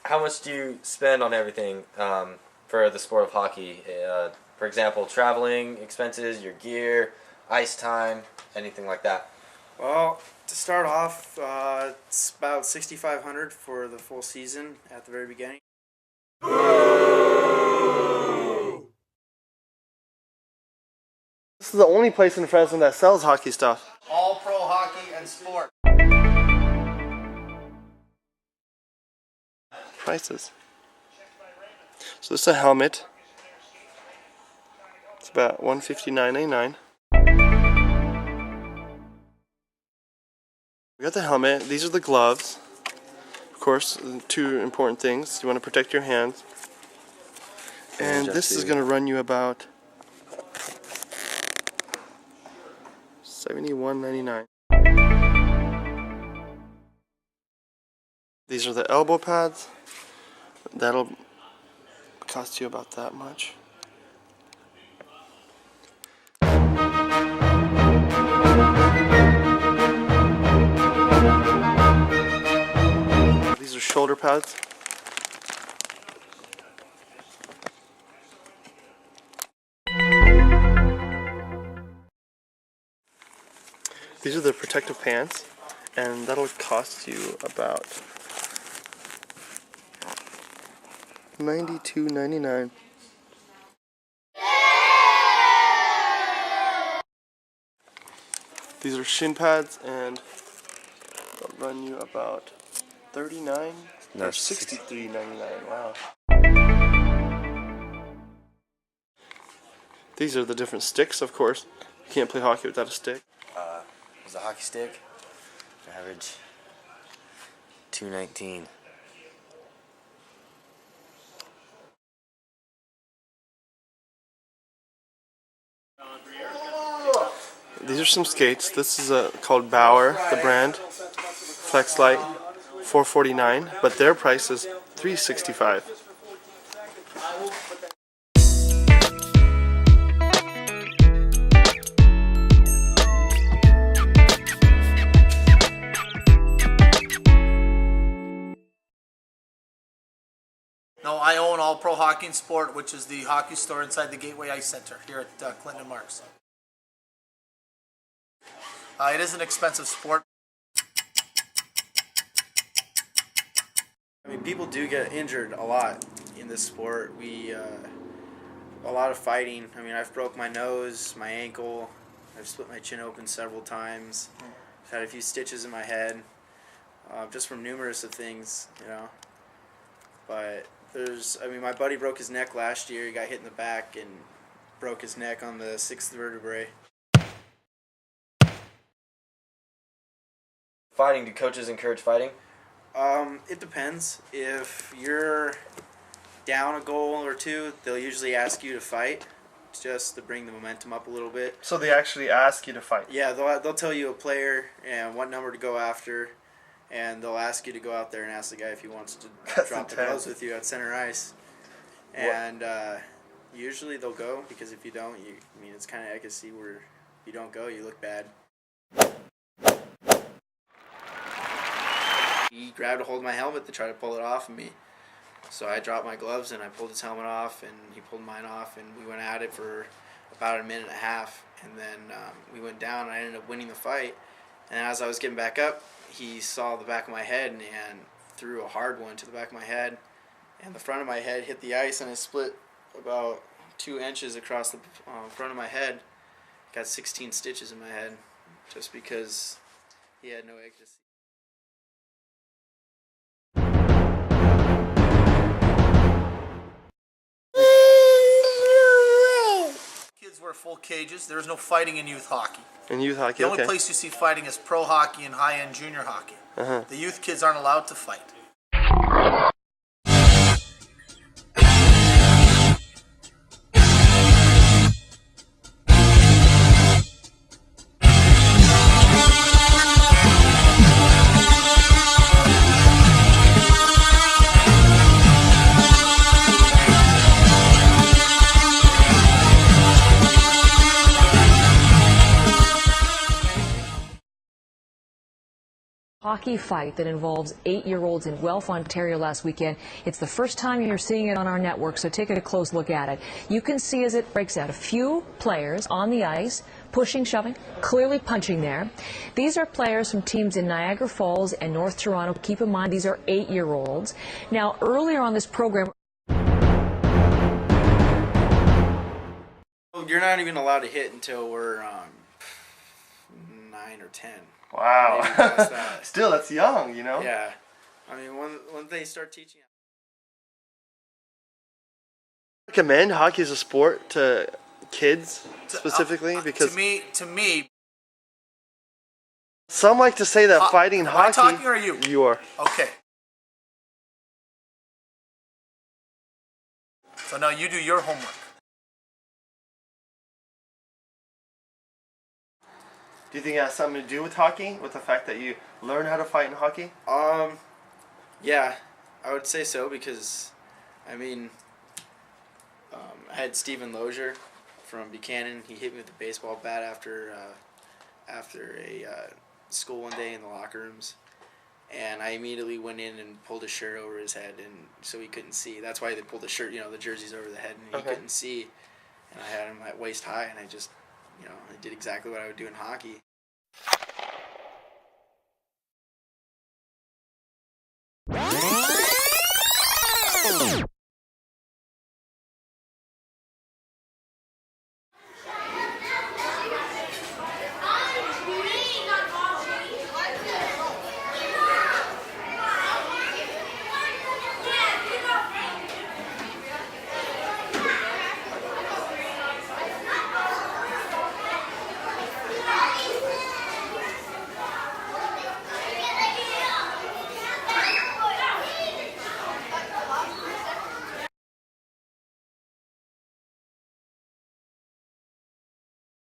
how much do you spend on everything for the sport of hockey? For example, traveling expenses, your gear, ice time, anything like that. Well, to start off, it's about $6,500 for the full season at the very beginning. This is the only place in Fresno that sells hockey stuff. All Pro Hockey and Sport. Prices. So this is a helmet. It's about $159.99. We got the helmet. These are the gloves. Of course, two important things. You want to protect your hands. And this is going to run you about $71.99. These are the elbow pads. That'll cost you about that much. These are shoulder pads. These are the protective pants, and that'll cost you about $92.99. These are shin pads, and they'll run you about $39 or $63.99. Wow. These are the different sticks, of course. You can't play hockey without a stick. There's a hockey stick. Average $2.19. These are some skates. This is called Bauer, the brand. Flex Light, $449, but their price is $365. No, I own All Pro Hockey and Sport, which is the hockey store inside the Gateway Ice Center here at Clinton and Marks. It is an expensive sport. I mean, people do get injured a lot in this sport. A lot of fighting. I mean, I've broke my nose, my ankle. I've split my chin open several times. I've had a few stitches in my head, just from numerous of things, you know. But my buddy broke his neck last year. He got hit in the back and broke his neck on the 6th vertebrae. Fighting, do coaches encourage fighting? It depends. If you're down a goal or two, they'll usually ask you to fight, just to bring the momentum up a little bit. So they actually ask you to fight? Yeah, they'll tell you a player and what number to go after, and they'll ask you to go out there and ask the guy if he wants to drop the gloves with you at center ice. And usually they'll go, because if you don't, it's kind of ecstasy where if you don't go, you look bad. He grabbed a hold of my helmet to try to pull it off of me. So I dropped my gloves and I pulled his helmet off, and he pulled mine off, and we went at it for about a minute and a half. And then we went down, and I ended up winning the fight. And as I was getting back up, he saw the back of my head and threw a hard one to the back of my head. And the front of my head hit the ice, and I split about 2 inches across the front of my head. Got 16 stitches in my head just because he had no ecstasy. Kids wear full cages. There is no fighting in youth hockey. In youth hockey, The only place you see fighting is pro hockey and high-end junior hockey. The youth kids aren't allowed to fight. Hockey fight that involves 8-year-olds in Guelph, Ontario last weekend. It's the first time you're seeing it on our network, so take a close look at it. You can see as it breaks out a few players on the ice, pushing, shoving, clearly punching there. These are players from teams in Niagara Falls and North Toronto. Keep in mind, these are 8-year-olds. Now, earlier on this program, You're not even allowed to hit until we're 9 or 10. Wow. Maybe past that. Still, that's young, you know? Yeah. I mean, when they start teaching. Recommend hockey as a sport to kids specifically? Because to me, some like to say that fighting am hockey. I talking or are you? You are. Okay. So now you do your homework. Do you think it has something to do with hockey? With the fact that you learn how to fight in hockey? Yeah, I would say so because, I mean, I had Stephen Lozier from Buchanan. He hit me with a baseball bat after a school one day in the locker rooms, and I immediately went in and pulled his shirt over his head, and so he couldn't see. That's why they pulled the shirt, the jerseys over the head, and he couldn't see. And I had him at waist high, and I just, I did exactly what I would do in hockey.